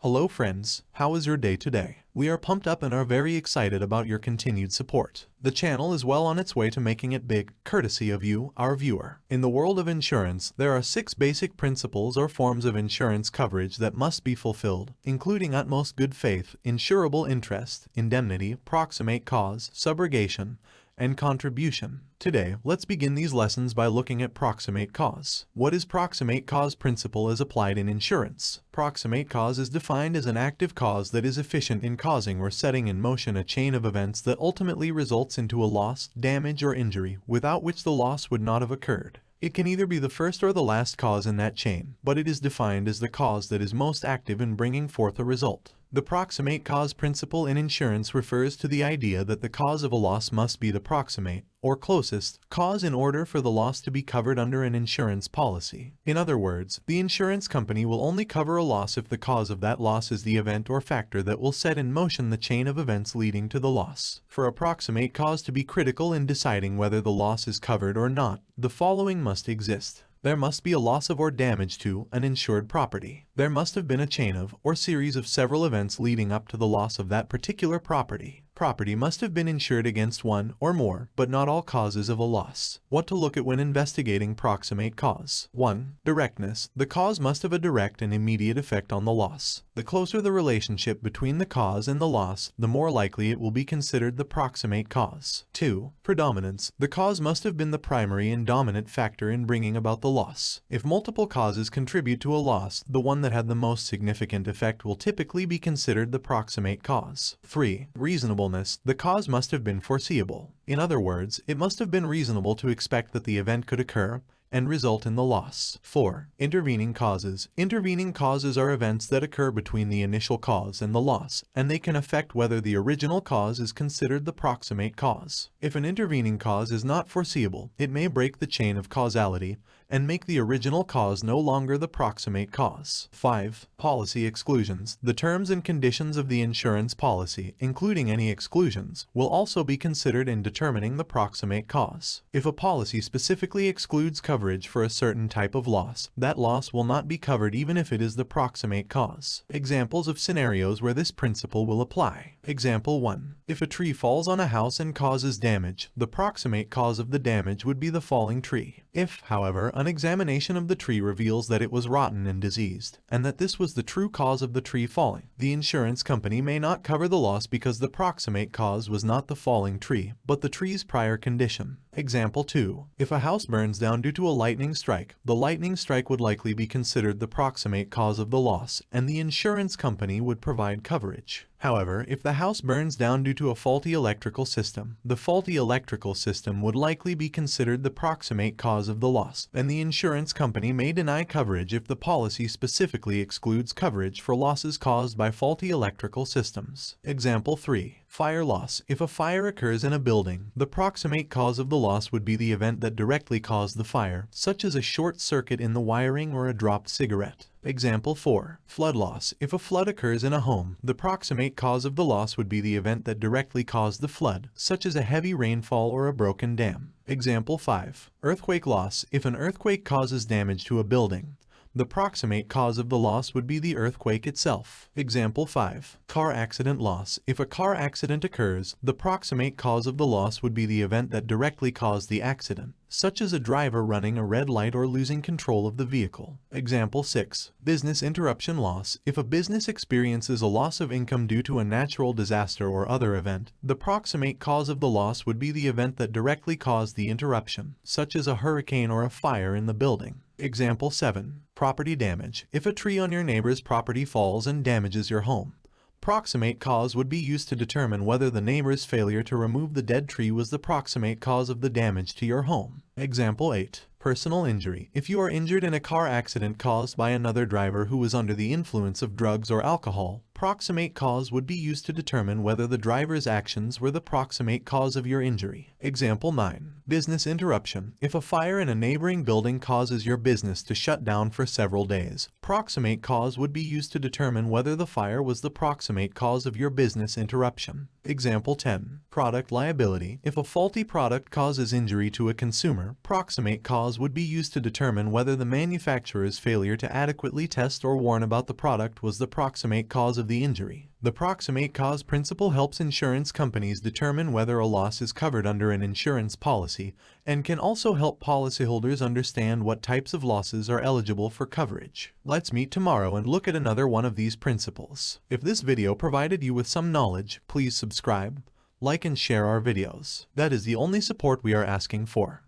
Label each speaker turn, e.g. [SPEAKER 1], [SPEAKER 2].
[SPEAKER 1] Hello friends, how is your day today? We are pumped up and are very excited about your continued support. The channel is well on its way to making it big, courtesy of you, our viewer. In the world of insurance, there are 6 basic principles or forms of insurance coverage that must be fulfilled, including utmost good faith, insurable interest, indemnity, proximate cause, subrogation, and contribution. Today, let's begin these lessons by looking at proximate cause. What is proximate cause principle as applied in insurance? Proximate cause is defined as an active cause that is efficient in causing or setting in motion a chain of events that ultimately results into a loss, damage, or injury, without which the loss would not have occurred. It can either be the first or the last cause in that chain, but it is defined as the cause that is most active in bringing forth a result. The proximate cause principle in insurance refers to the idea that the cause of a loss must be the proximate, or closest, cause in order for the loss to be covered under an insurance policy. In other words, the insurance company will only cover a loss if the cause of that loss is the event or factor that will set in motion the chain of events leading to the loss. For a proximate cause to be critical in deciding whether the loss is covered or not, the following must exist. There must be a loss of or damage to an insured property. There must have been a chain of or series of several events leading up to the loss of that particular property. Property must have been insured against one or more, but not all causes of a loss. What to look at when investigating proximate cause. 1. Directness. The cause must have a direct and immediate effect on the loss. The closer the relationship between the cause and the loss, the more likely it will be considered the proximate cause. 2. Predominance. The cause must have been the primary and dominant factor in bringing about the loss. If multiple causes contribute to a loss, the one that had the most significant effect will typically be considered the proximate cause. 3. Reasonableness. The cause must have been foreseeable. In other words, it must have been reasonable to expect that the event could occur and result in the loss. 4. Intervening causes. Intervening causes are events that occur between the initial cause and the loss, and they can affect whether the original cause is considered the proximate cause. If an intervening cause is not foreseeable, it may break the chain of causality and make the original cause no longer the proximate cause. 5. Policy exclusions. The terms and conditions of the insurance policy, including any exclusions, will also be considered in determining the proximate cause. If a policy specifically excludes coverage for a certain type of loss, that loss will not be covered even if it is the proximate cause. Examples of scenarios where this principle will apply. Example 1. If a tree falls on a house and causes damage, the proximate cause of the damage would be the falling tree. If, however, an examination of the tree reveals that it was rotten and diseased, and that this was the true cause of the tree falling, the insurance company may not cover the loss because the proximate cause was not the falling tree, but the tree's prior condition. Example 2. If a house burns down due to a lightning strike, the lightning strike would likely be considered the proximate cause of the loss, and the insurance company would provide coverage. However, if the house burns down due to a faulty electrical system, the faulty electrical system would likely be considered the proximate cause of the loss, and the insurance company may deny coverage if the policy specifically excludes coverage for losses caused by faulty electrical systems. Example 3. Fire loss. If a fire occurs in a building, the proximate cause of the loss would be the event that directly caused the fire, such as a short circuit in the wiring or a dropped cigarette. Example 4. Flood loss. If a flood occurs in a home, the proximate cause of the loss would be the event that directly caused the flood, such as a heavy rainfall or a broken dam. Example 5. Earthquake loss. If an earthquake causes damage to a building, the proximate cause of the loss would be the earthquake itself. Example 5. Car accident loss. If a car accident occurs, the proximate cause of the loss would be the event that directly caused the accident, such as a driver running a red light or losing control of the vehicle. Example 6. Business interruption loss. If a business experiences a loss of income due to a natural disaster or other event, the proximate cause of the loss would be the event that directly caused the interruption, such as a hurricane or a fire in the building. Example 7. Property damage. If a tree on your neighbor's property falls and damages your home, proximate cause would be used to determine whether the neighbor's failure to remove the dead tree was the proximate cause of the damage to your home. Example 8. Personal injury. If you are injured in a car accident caused by another driver who was under the influence of drugs or alcohol, proximate cause would be used to determine whether the driver's actions were the proximate cause of your injury. Example 9. Business interruption. If a fire in a neighboring building causes your business to shut down for several days, proximate cause would be used to determine whether the fire was the proximate cause of your business interruption. Example 10. Product liability. If a faulty product causes injury to a consumer, manner, Proximate cause would be used to determine whether the manufacturer's failure to adequately test or warn about the product was the proximate cause of the injury. The proximate cause principle helps insurance companies determine whether a loss is covered under an insurance policy and can also help policyholders understand what types of losses are eligible for coverage. Let's meet tomorrow and look at another one of these principles. If this video provided you with some knowledge, please subscribe, like and share our videos. That is the only support we are asking for.